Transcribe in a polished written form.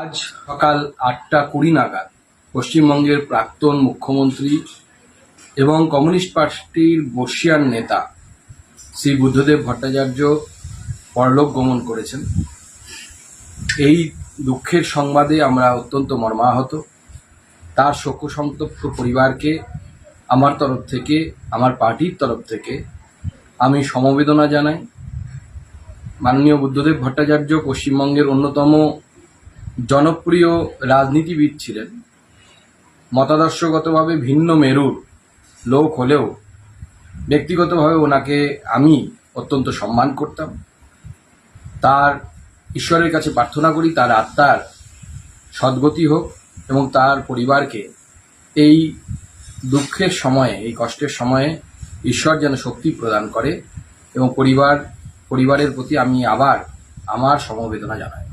আজ সকাল ৮টা ২০ নাগাদ পশ্চিমবঙ্গের প্রাক্তন মুখ্যমন্ত্রী এবং কমিউনিস্ট পার্টির বর্ষিয়ান নেতা শ্রী বুদ্ধদেব ভট্টাচার্য পরলোক গমন করেছেন। এই দুঃখের সংবাদে আমরা অত্যন্ত মর্মাহত। তার শোকসন্তপ্ত পরিবারকে আমার তরফ থেকে, আমার পার্টির তরফ থেকে আমি সমবেদনা জানাই। মাননীয় বুদ্ধদেব ভট্টাচার্য পশ্চিমবঙ্গের অন্যতম জনপ্রিয় রাজনীতিবিদ ছিলেন। মতাদর্শগতভাবে ভিন্ন মেরুর লোক হলেও ব্যক্তিগতভাবে ওনাকে আমি অত্যন্ত সম্মান করতাম। তার ঈশ্বরের কাছে প্রার্থনা করি তার আত্মার সদ্গতি হোক এবং তার পরিবারকে এই দুঃখের সময়ে, এই কষ্টের সময়ে ঈশ্বর যেন শক্তি প্রদান করে এবং পরিবারের প্রতি আমি আবার আমার সমবেদনা জানাই।